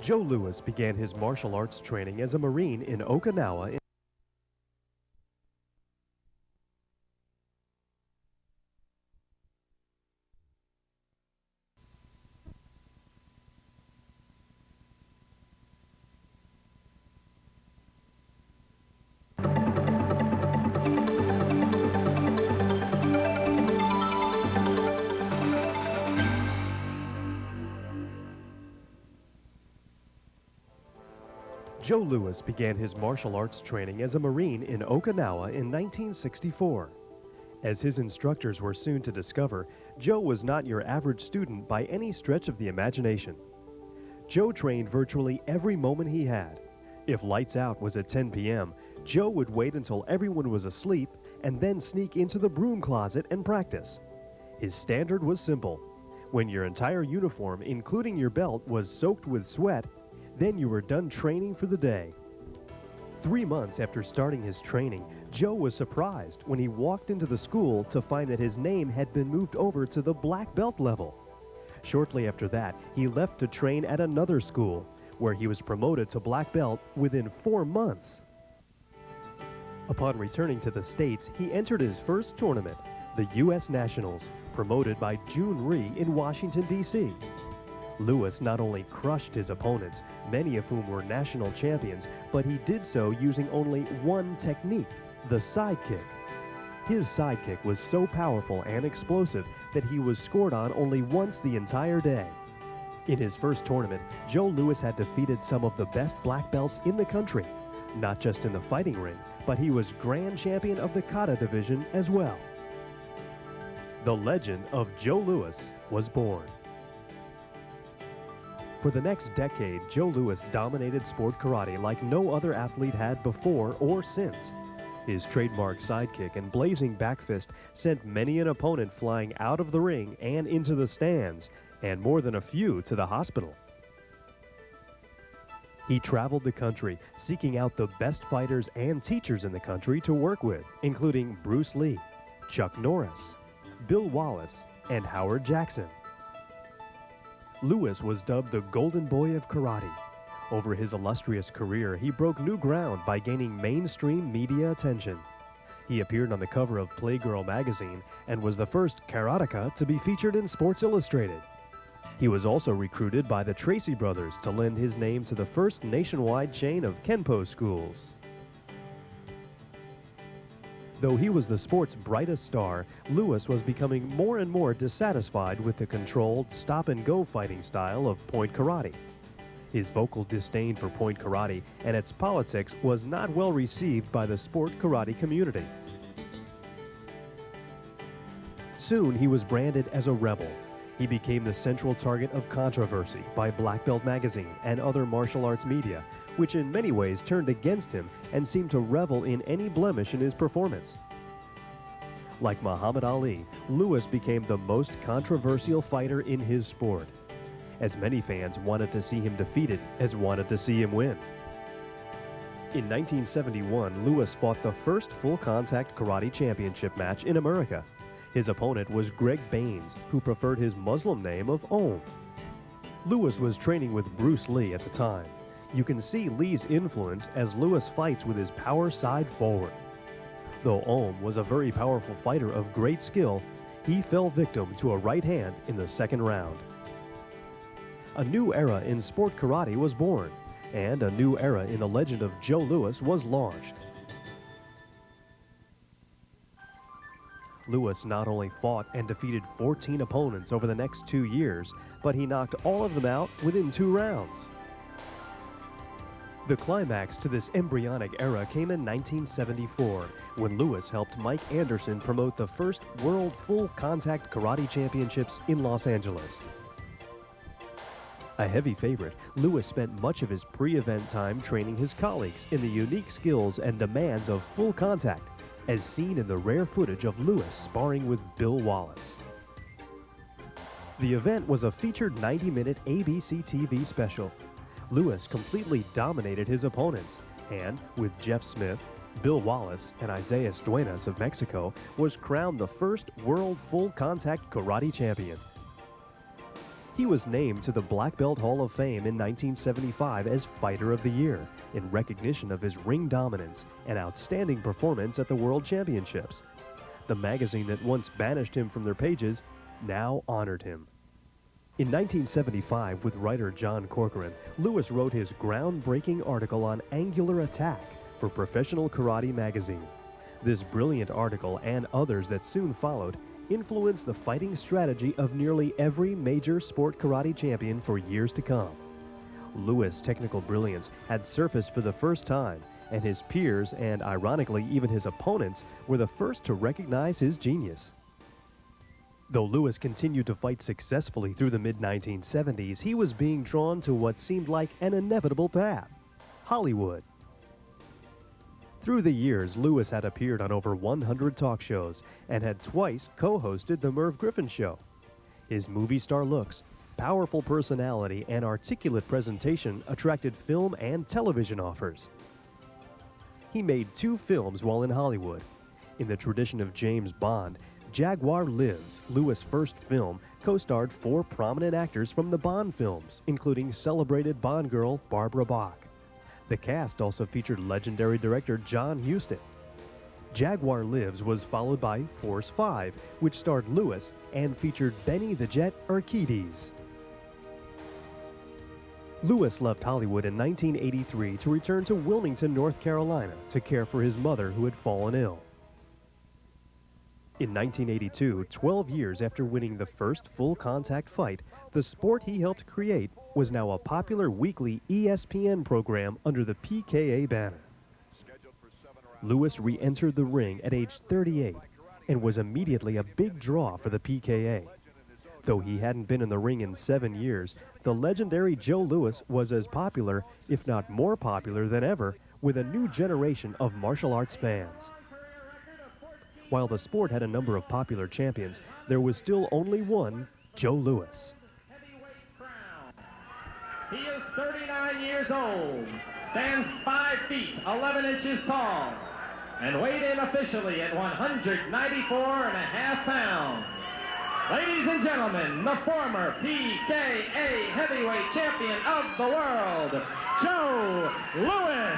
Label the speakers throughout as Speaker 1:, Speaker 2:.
Speaker 1: Joe Louis began his martial arts training as a Marine in Okinawa. Joe Louis began his martial arts training as a Marine in Okinawa in 1964. As his instructors were soon to discover, Joe was not your average student by any stretch of the imagination. Joe trained virtually every moment he had. If lights out was at 10 p.m., Joe would wait until everyone was asleep and then sneak into the broom closet and practice. His standard was simple. When your entire uniform, including your belt, was soaked with sweat, then you were done training for the day. 3 months after starting his training, Joe was surprised when he walked into the school to find that his name had been moved over to the black belt level. Shortly after that, he left to train at another school, where he was promoted to black belt within 4 months. Upon returning to the States, he entered his first tournament, the U.S. Nationals, promoted by June Rhee in Washington, D.C. Louis not only crushed his opponents, many of whom were national champions, but he did so using only one technique, the sidekick. His sidekick was so powerful and explosive that he was scored on only once the entire day. In his first tournament, Joe Louis had defeated some of the best black belts in the country, not just in the fighting ring, but he was grand champion of the kata division as well. The legend of Joe Louis was born. For the next decade, Joe Louis dominated sport karate like no other athlete had before or since. His trademark sidekick and blazing back fist sent many an opponent flying out of the ring and into the stands, and more than a few to the hospital. He traveled the country, seeking out the best fighters and teachers in the country to work with, including Bruce Lee, Chuck Norris, Bill Wallace, and Howard Jackson. Louis was dubbed the Golden Boy of Karate. Over his illustrious career, he broke new ground by gaining mainstream media attention. He appeared on the cover of Playgirl magazine and was the first karateka to be featured in Sports Illustrated. He was also recruited by the Tracy brothers to lend his name to the first nationwide chain of Kenpo schools. Though he was the sport's brightest star, Louis was becoming more and more dissatisfied with the controlled, stop-and-go fighting style of point karate. His vocal disdain for point karate and its politics was not well received by the sport karate community. Soon he was branded as a rebel. He became the central target of controversy by Black Belt magazine and other martial arts media, which in many ways turned against him and seemed to revel in any blemish in his performance. Like Muhammad Ali, Louis became the most controversial fighter in his sport. As many fans wanted to see him defeated as wanted to see him win. In 1971, Louis fought the first full-contact karate championship match in America. His opponent was Greg Baines, who preferred his Muslim name of Om. Louis was training with Bruce Lee at the time. You can see Lee's influence as Louis fights with his power side forward. Though Om was a very powerful fighter of great skill, he fell victim to a right hand in the second round. A new era in sport karate was born, and a new era in the legend of Joe Louis was launched. Louis not only fought and defeated 14 opponents over the next 2 years, but he knocked all of them out within 2 rounds. The climax to this embryonic era came in 1974, when Louis helped Mike Anderson promote the first World Full Contact Karate Championships in Los Angeles. A heavy favorite, Louis spent much of his pre-event time training his colleagues in the unique skills and demands of full contact, as seen in the rare footage of Louis sparring with Bill Wallace. The event was a featured 90-minute ABC TV special. Louis completely dominated his opponents, and with Jeff Smith, Bill Wallace, and Isaiah Duenas of Mexico, was crowned the first World Full Contact Karate Champion. He was named to the Black Belt Hall of Fame in 1975 as Fighter of the Year in recognition of his ring dominance and outstanding performance at the World Championships. The magazine that once banished him from their pages now honored him. In 1975, with writer John Corcoran, Lewis wrote his groundbreaking article on angular attack for Professional Karate magazine. This brilliant article and others that soon followed influenced the fighting strategy of nearly every major sport karate champion for years to come. Lewis' technical brilliance had surfaced for the first time, and his peers, and ironically even his opponents, were the first to recognize his genius. Though Lewis continued to fight successfully through the mid-1970s, he was being drawn to what seemed like an inevitable path: Hollywood. Through the years, Lewis had appeared on over 100 talk shows and had twice co-hosted The Merv Griffin Show. His movie star looks, powerful personality, and articulate presentation attracted film and television offers. He made 2 films while in Hollywood. In the tradition of James Bond, Jaguar Lives, Lewis' first film, co-starred 4 prominent actors from the Bond films, including celebrated Bond girl Barbara Bach. The cast also featured legendary director John Huston. Jaguar Lives was followed by Force 5, which starred Lewis and featured Benny the Jet Urquidez. Lewis left Hollywood in 1983 to return to Wilmington, North Carolina to care for his mother who had fallen ill. In 1982, 12 years after winning the first full-contact fight, the sport he helped create was now a popular weekly ESPN program under the PKA banner. Lewis re-entered the ring at age 38 and was immediately a big draw for the PKA. Though he hadn't been in the ring in 7 years, the legendary Joe Louis was as popular, if not more popular than ever, with a new generation of martial arts fans. While the sport had a number of popular champions, there was still only one, Joe Louis.
Speaker 2: He is 39 years old, stands 5 feet, 11 inches tall, and weighed in officially at 194.5 pounds. Ladies and gentlemen, the former PKA heavyweight champion of the world, Joe Louis.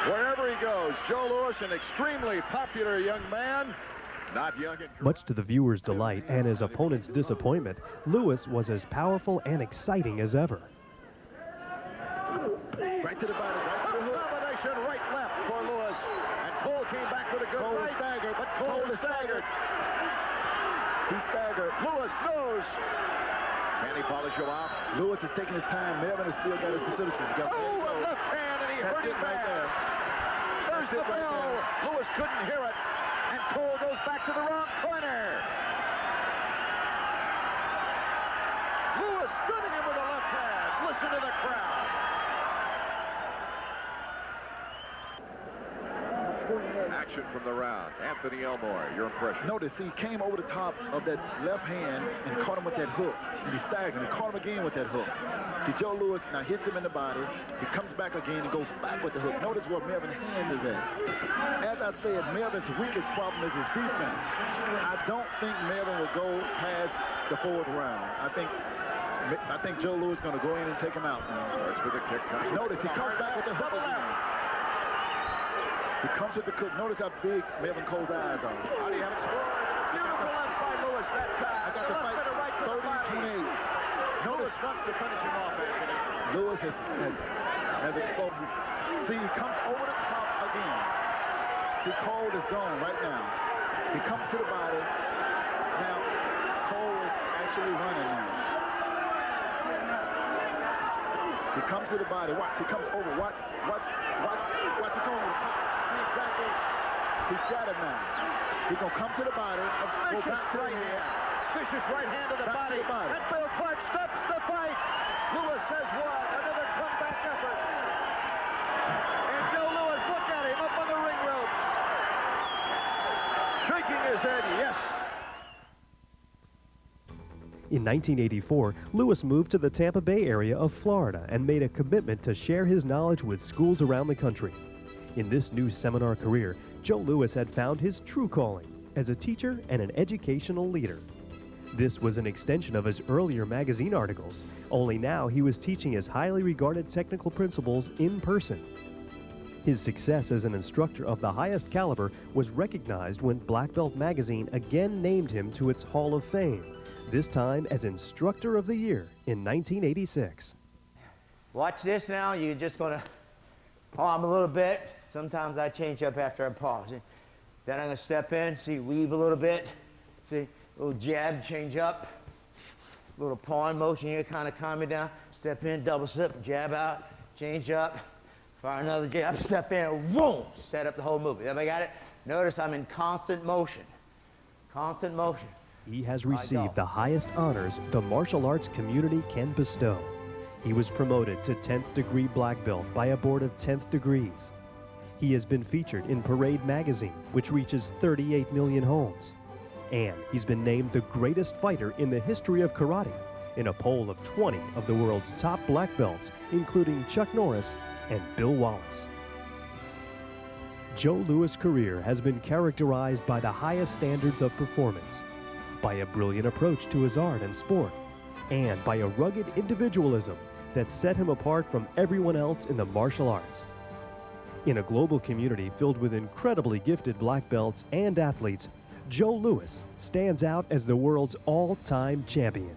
Speaker 3: Wherever he goes, Joe Louis, an extremely popular young man. Not young and
Speaker 1: much to the viewer's delight and his opponent's disappointment, Louis was as powerful and exciting as ever.
Speaker 3: Right to the body, right to the hook. Combination right left for Louis. And Cole came back with a good right. Staggered, but Cole is staggered. He staggered. Louis knows. Can he polish him off?
Speaker 4: Louis is taking his time. Melvin has still got his facilities.
Speaker 3: Oh, a left hand, and he hurt him right there. There's the bell. Louis couldn't hear it. And Cole goes back to the wrong corner. Louis stripping him with a left hand. Listen to the crowd. Action from the round. Anthony Elmore, your impression?
Speaker 4: Notice he came over the top of that left hand and caught him with that hook. And he staggered and caught him again with that hook. See, Joe Louis now hits him in the body. He comes back again and goes back with the hook. Notice where Melvin's hand is at. As I said, Melvin's weakest problem is his defense. I don't think Melvin will go past the 4th round. I think Joe Louis is going to go in and take him out now.
Speaker 3: Starts with a kick.
Speaker 4: Notice he comes back with the hook again. He comes with the cook. Notice how big Melvin Cole's eyes are.
Speaker 3: How do you have it scored? Beautiful left by Louis that time.
Speaker 4: I got the fight
Speaker 3: right
Speaker 4: 30-28.
Speaker 3: Louis wants to finish him off, Anthony.
Speaker 4: Louis has exposed. See, he comes over the top again. See, Cole is gone right now. He comes to the body. Now, Cole is actually running now. He comes to the body. Watch, he comes over. Watch it go over the top. See exactly. He's got it now. He's going to come to the body.
Speaker 3: Vicious right hand. Vicious right hand to the body. And Bill Clark stops the fight. Louis says what? Another comeback effort. And Joe Louis, look at him up on the ring ropes. Shaking his head, yes.
Speaker 1: In 1984, Lewis moved to the Tampa Bay area of Florida and made a commitment to share his knowledge with schools around the country. In this new seminar career, Joe Louis had found his true calling, as a teacher and an educational leader. This was an extension of his earlier magazine articles, only now he was teaching his highly regarded technical principles in person. His success as an instructor of the highest caliber was recognized when Black Belt magazine again named him to its Hall of Fame, this time as Instructor of the Year in 1986.
Speaker 5: Watch this now. You're just going to palm a little bit. Sometimes I change up after I pause. Then I'm going to step in, see, weave a little bit. See, little jab, change up. Little pawn motion here, kind of calm me down. Step in, double slip, jab out, change up. Fire another jab, step in, boom, set up the whole movement. Everybody got it? Notice I'm in constant motion. Constant motion.
Speaker 1: He has received the highest honors the martial arts community can bestow. He was promoted to 10th degree black belt by a board of 10th degrees. He has been featured in Parade magazine, which reaches 38 million homes. And he's been named the greatest fighter in the history of karate in a poll of 20 of the world's top black belts, including Chuck Norris and Bill Wallace. Joe Louis' career has been characterized by the highest standards of performance, by a brilliant approach to his art and sport, and by a rugged individualism that set him apart from everyone else in the martial arts. In a global community filled with incredibly gifted black belts and athletes, Joe Louis stands out as the world's all-time champion.